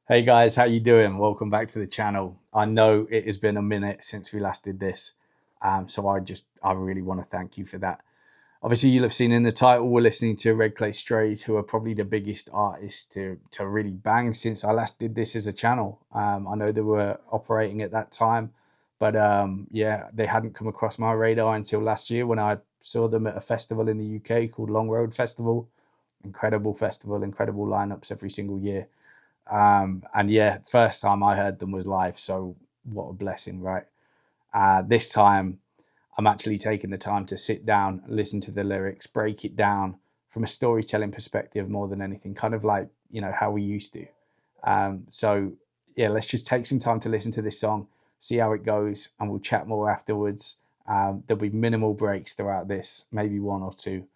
Hey guys, how you doing? Welcome back to the channel. I know it has been a minute since we last did this, so I really want to thank you for that. Obviously, you'll have seen in the title we're listening to Red Clay Strays, who are probably the biggest artists to really bang since I last did this as a channel. I know they were operating at that time, but yeah, they hadn't come across my radar until last year when I saw them at a festival in the UK called Long Road Festival. Incredible festival, incredible lineups every single year. And yeah, first time I heard them was live, so what a blessing, right? This time, I'm actually taking the time to sit down, listen to the lyrics, break it down from a storytelling perspective more than anything, kind of like how we used to. So yeah, let's just take some time to listen to this song, see how it goes, and we'll chat more afterwards. There'll be minimal breaks throughout this, maybe one or two,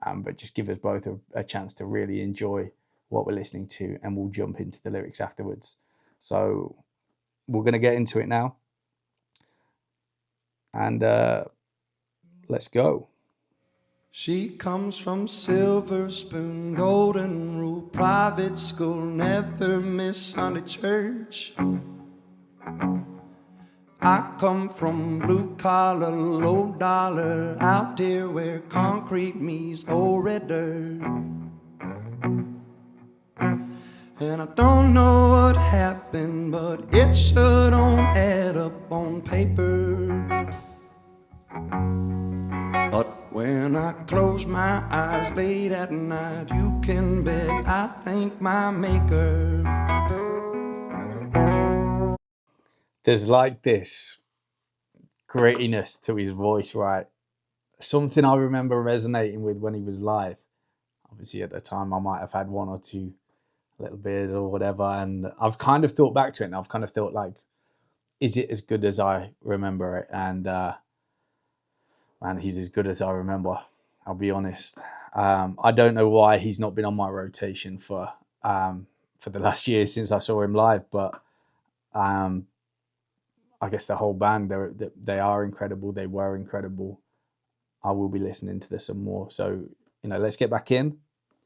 but just give us both a chance to really enjoy what we're listening to, and we'll jump into the lyrics afterwards. So we're going to get into it now, and let's go. She comes from Silver Spoon, Golden Rule, private school, never miss Sunday church. I come from blue collar, low dollar, out here where concrete meets old red dirt. And I don't know what happened, but it sure don't add up on paper. But when I close my eyes late at night, you can bet I thank my maker. There's like this grittiness to his voice, right? Something I remember resonating with when he was live. Obviously, at the time, I might have had one or two little beers or whatever, and I've kind of thought back to it, and I've kind of thought like, is it as good as I remember it? And man, he's as good as I remember. I'll be honest. I don't know why he's not been on my rotation for the last year since I saw him live, but I guess the whole band they are incredible. They were incredible. I will be listening to this some more. So let's get back in.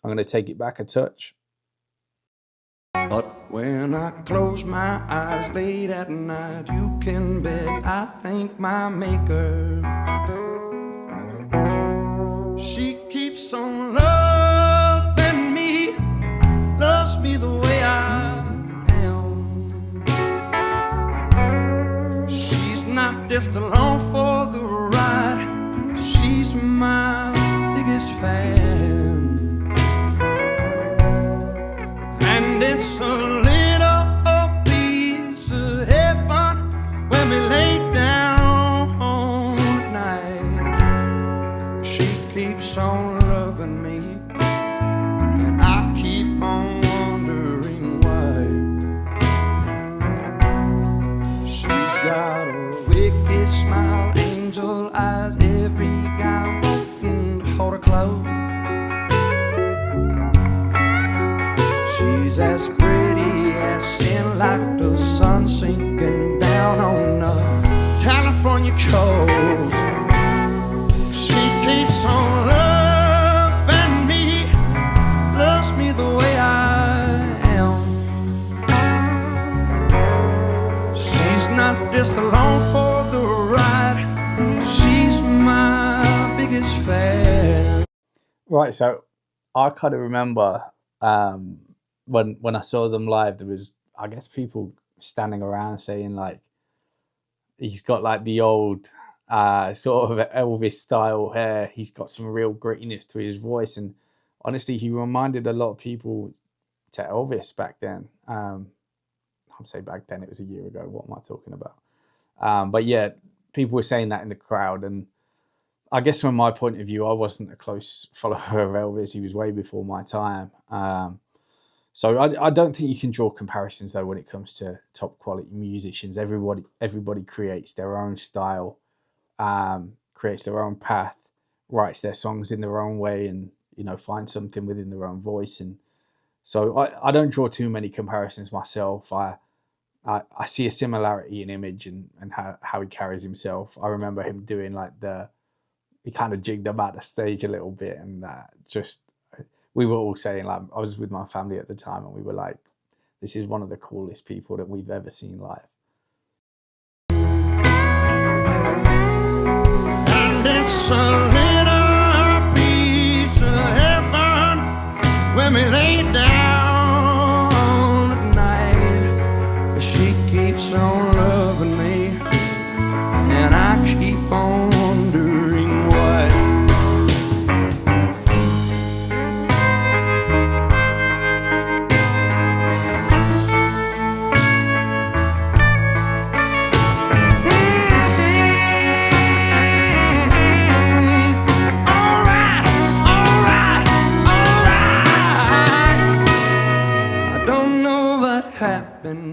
I'm going to take it back a touch. But when I close my eyes late at night, you can bet I thank my maker. She keeps on loving me, loves me the way I am. She's not just along for the ride, she's my biggest fan. And it's a little piece of heaven when we lay down at night. She keeps on loving me, and I keep on wondering why. She's got a wicked smile, angel eyes, every guy wanting to hold her close. She's as pretty as sin, like the sun sinking down on the California coast. She keeps on loving me, loves me the way I am. She's not just along for the ride, she's my biggest fan. Right, so I kind of remember when I saw them live, there was, I guess, people standing around saying like he's got like the old sort of Elvis style hair. He's got some real grittiness to his voice, and honestly, he reminded a lot of people to Elvis back then. I'd say back then, it was a year ago. What am I talking about? But yeah, people were saying that in the crowd, and I guess from my point of view, I wasn't a close follower of Elvis. He was way before my time. So I don't think you can draw comparisons though when it comes to top quality musicians. Everybody creates their own style, creates their own path, writes their songs in their own way, and finds something within their own voice. And so I don't draw too many comparisons myself. I see a similarity in image and how he carries himself. I remember him doing like he kind of jigged about the stage a little bit, and just we were all saying, like, I was with my family at the time, and we were like, This is one of the coolest people that we've ever seen live. And it's a little piece of heaven when we lay down at night. She keeps on loving me, and I keep on wondering why.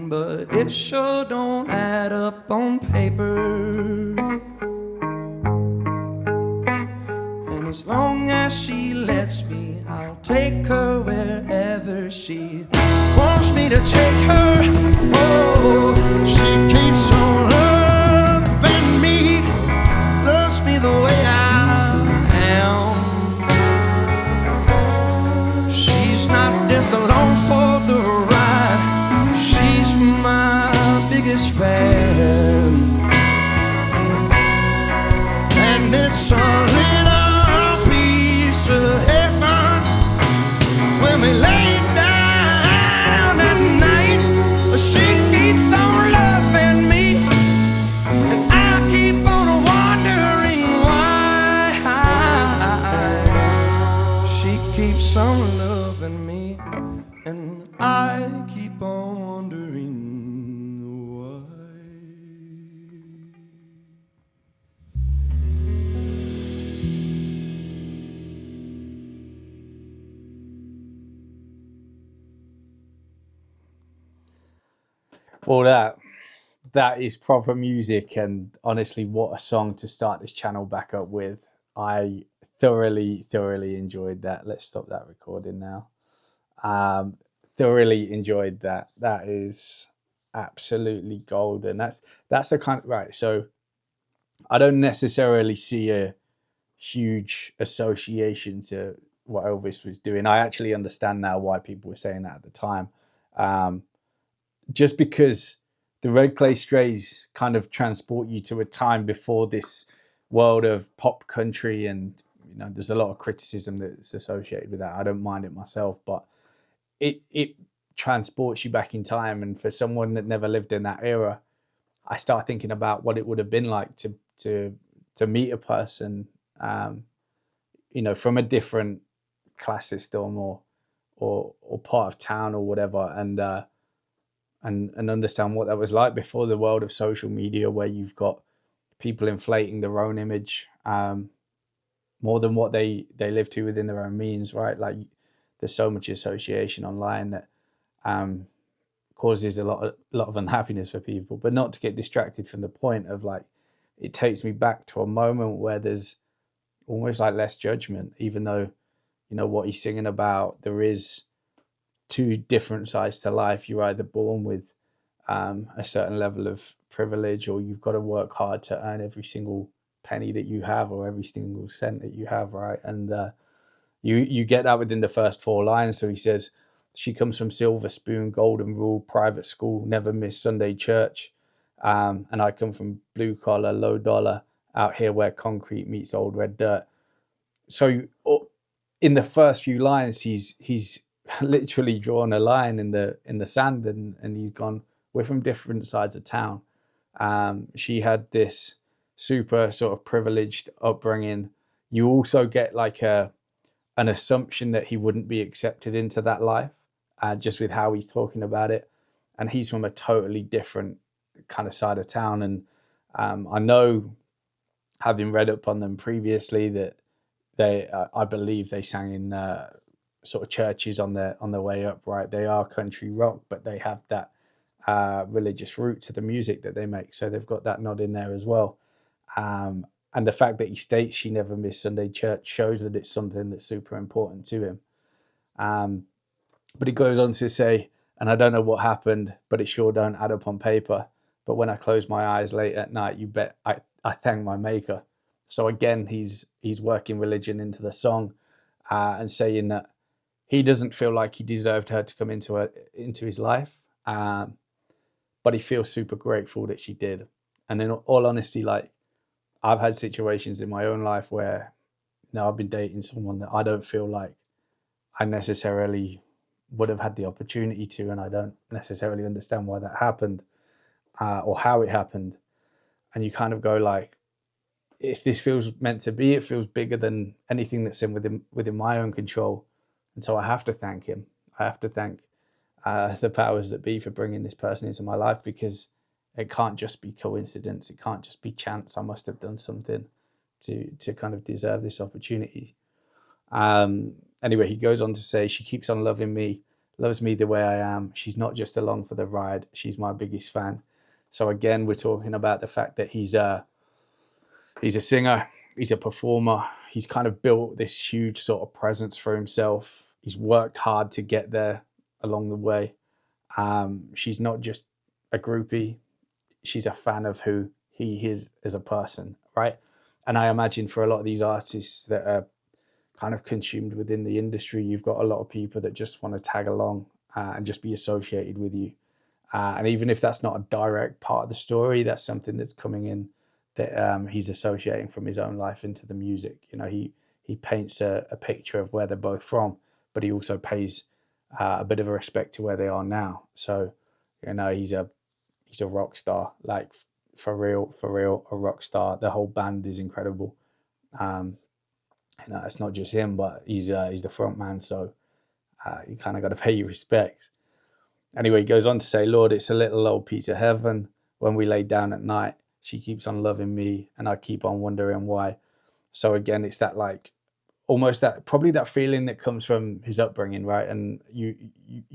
But it sure don't add up on paper. And as long as she lets me, I'll take her wherever she wants me to take her. Oh, she keeps on loving me, loves me the way I am. She's not just along for the ride, she's my biggest fan. And it's a little piece of heaven when we lay down at night. She keeps on loving me, and I keep on wondering why. She keeps on loving me, and I keep on wondering why. Well, that is proper music, and honestly, what a song to start this channel back up with. I thoroughly enjoyed that. Let's stop that recording now. Thoroughly enjoyed that. That is absolutely golden. That's the kind of, right. So I don't necessarily see a huge association to what Elvis was doing. I actually understand now why people were saying that at the time. Just because the Red Clay Strays kind of transport you to a time before this world of pop country, and there's a lot of criticism that's associated with that. I don't mind it myself, but it transports you back in time. And for someone that never lived in that era, I start thinking about what it would have been like to meet a person, from a different class system or part of town or whatever, and understand what that was like before the world of social media, where you've got people inflating their own image more than what they live to within their own means, right? Like, there's so much association online that causes a lot of unhappiness for people. But not to get distracted from the point of, like, it takes me back to a moment where there's almost like less judgment, even though what he's singing about, there is two different sides to life. You're either born with a certain level of privilege, or you've got to work hard to earn every single penny that you have, or every single cent that you have, right? And you get that within the first four lines. So he says, she comes from silver spoon, golden rule, private school, never miss Sunday church, and I come from blue collar, low dollar, out here where concrete meets old red dirt. So in the first few lines, he's literally drawn a line in the sand, and he's gone, we're from different sides of town. She had this super sort of privileged upbringing. You also get like an assumption that he wouldn't be accepted into that life, just with how he's talking about it. And he's from a totally different kind of side of town. And I know, having read up on them previously, that I believe they sang in sort of churches on their way up, right? They are country rock, but they have that religious root to the music that they make. So they've got that nod in there as well. And the fact that he states she never missed Sunday church shows that it's something that's super important to him. But he goes on to say, and I don't know what happened, but it sure don't add up on paper. But when I close my eyes late at night, you bet I thank my maker. So again, he's working religion into the song, and saying that he doesn't feel like he deserved her to come into his life, but he feels super grateful that she did. And in all honesty, like, I've had situations in my own life where, I've been dating someone that I don't feel like I necessarily would have had the opportunity to, and I don't necessarily understand why that happened, or how it happened. And you kind of go like, if this feels meant to be, it feels bigger than anything that's within my own control. And so I have to thank him. I have to thank the powers that be for bringing this person into my life, because it can't just be coincidence. It can't just be chance. I must have done something to kind of deserve this opportunity. Anyway, he goes on to say, she keeps on loving me, loves me the way I am. She's not just along for the ride. She's my biggest fan. So again, we're talking about the fact that he's a singer, he's a performer. He's kind of built this huge sort of presence for himself. He's worked hard to get there along the way. She's not just a groupie. She's a fan of who he is as a person, right? And I imagine for a lot of these artists that are kind of consumed within the industry, you've got a lot of people that just want to tag along and just be associated with you. And even if that's not a direct part of the story, that's something that's coming in that he's associating from his own life into the music. He paints a picture of where they're both from, but he also pays a bit of a respect to where they are now. So, he's a rock star, like for real, a rock star. The whole band is incredible. It's not just him, but he's the front man. So you kind of got to pay your respects. Anyway, he goes on to say, Lord, it's a little old piece of heaven. When we lay down at night, she keeps on loving me, and I keep on wondering why. So again, it's that, like, almost that, probably that feeling that comes from his upbringing, right? And you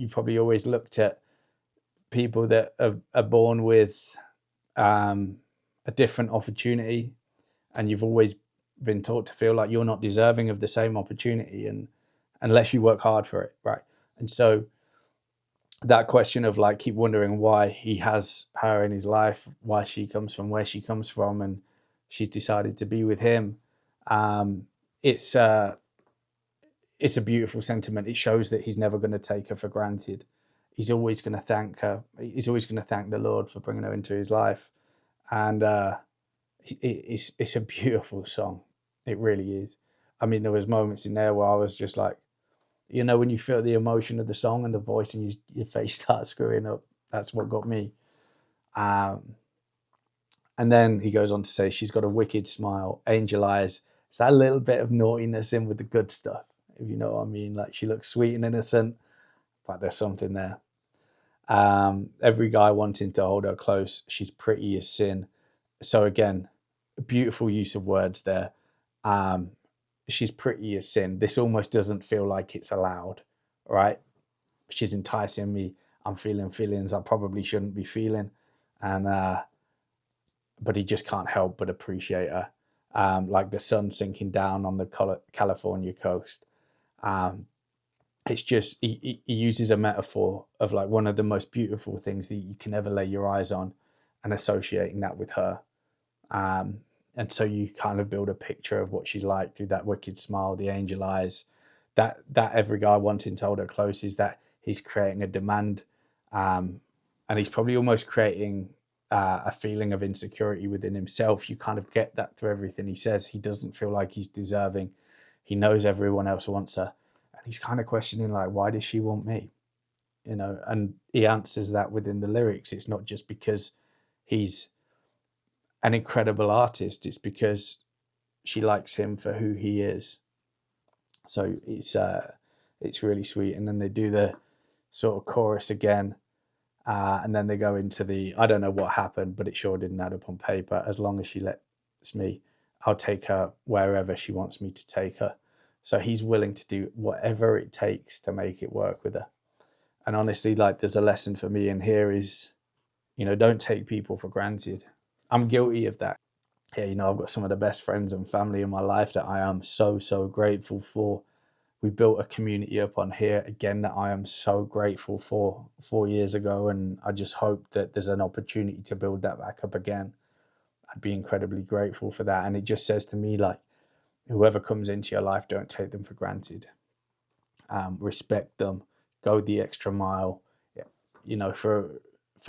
probably always looked at people that are born with a different opportunity, and you've always been taught to feel like you're not deserving of the same opportunity, and unless you work hard for it, right? And so that question of, like, keep wondering why he has her in his life, why she comes from where she comes from, and she's decided to be with him. It's a beautiful sentiment. It shows that he's never going to take her for granted. He's always going to thank her. He's always going to thank the Lord for bringing her into his life. And it's a beautiful song. It really is. I mean, there was moments in there where I was just like, when you feel the emotion of the song and the voice and your face starts screwing up. That's what got me. And then he goes on to say, she's got a wicked smile, angel eyes. It's that little bit of naughtiness in with the good stuff, if you know what I mean. Like, she looks sweet and innocent, but there's something there. Every guy wanting to hold her close. She's pretty as sin. So again, beautiful use of words there. She's pretty as sin. This almost doesn't feel like it's allowed, right? She's enticing me. I'm feeling feelings I probably shouldn't be feeling. And but he just can't help but appreciate her. Like the sun sinking down on the California coast. It's just, he uses a metaphor of, like, one of the most beautiful things that you can ever lay your eyes on, and associating that with her. And so you kind of build a picture of what she's like through that wicked smile, the angel eyes. That every guy wanting to hold her close is that he's creating a demand, and he's probably almost creating a feeling of insecurity within himself. You kind of get that through everything he says. He doesn't feel like he's deserving. He knows everyone else wants her. And he's kind of questioning, like, why does she want me? And he answers that within the lyrics. It's not just because he's an incredible artist. It's because she likes him for who he is. So it's really sweet. And then they do the sort of chorus again. And then they go into I don't know what happened, but it sure didn't add up on paper. As long as she lets me, I'll take her wherever she wants me to take her. So he's willing to do whatever it takes to make it work with her. And honestly, like, there's a lesson for me in here is, don't take people for granted. I'm guilty of that. Yeah, I've got some of the best friends and family in my life that I am so, so grateful for. We built a community up on here, again, that I am so grateful for 4 years ago. And I just hope that there's an opportunity to build that back up again. I'd be incredibly grateful for that. And it just says to me, like, whoever comes into your life, don't take them for granted. respect them, go the extra mile. You know, for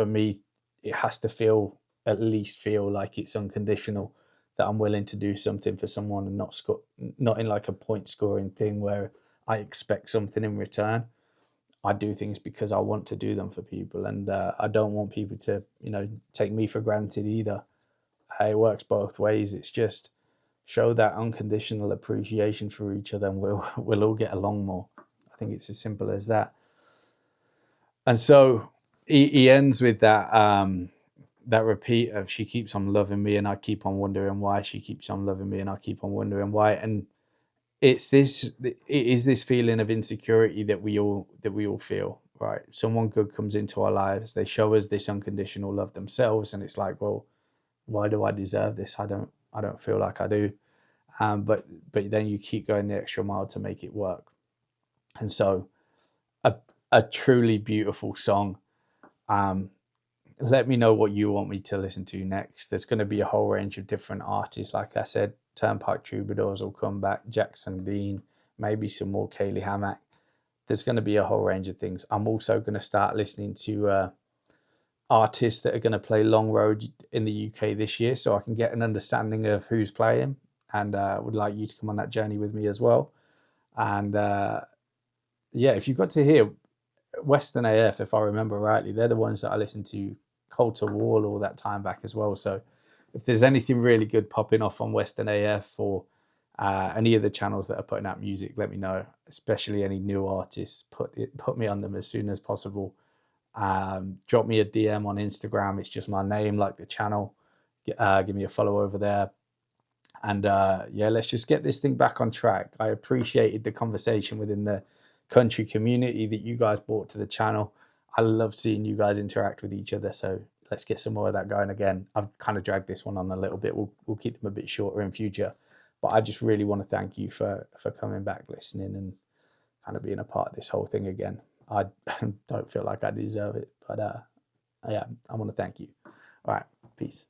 me, it has to at least feel like it's unconditional, that I'm willing to do something for someone and not in like a point scoring thing where I expect something in return. I do things because I want to do them for people, and I don't want people to, take me for granted either. It works both ways. It's just show that unconditional appreciation for each other, and we'll all get along more. I think it's as simple as that. And so he ends with that repeat of, she keeps on loving me and I keep on wondering why. She keeps on loving me and I keep on wondering why. And it is this feeling of insecurity that we all feel, right? Someone good comes into our lives, they show us this unconditional love themselves, and it's like, well, why do I deserve this? I don't feel like I do. But then you keep going the extra mile to make it work. And so a truly beautiful song. Let me know what you want me to listen to next. There's going to be a whole range of different artists. Like I said, Turnpike Troubadours will come back, Jackson Dean, maybe some more Kaylee Hammack. There's going to be a whole range of things. I'm also going to start listening to artists that are going to play Long Road in the UK this year, so I can get an understanding of who's playing, and would like you to come on that journey with me as well. And if you've got to hear Western AF, if I remember rightly, they're the ones that I listened to Cold to Wall all that time back as well. So if there's anything really good popping off on Western AF or any of the channels that are putting out music, let me know. Especially any new artists, put me on them as soon as possible. Drop me a DM on Instagram. It's just my name, like the channel. Give me a follow over there. And let's just get this thing back on track. I appreciated the conversation within the country community that you guys brought to the channel. I love seeing you guys interact with each other, so let's get some more of that going again. I've kind of dragged this one on a little bit. We'll keep them a bit shorter in future, but I just really want to thank you for coming back, listening, and kind of being a part of this whole thing again. I don't feel like I deserve it, but I want to thank you. All right, peace.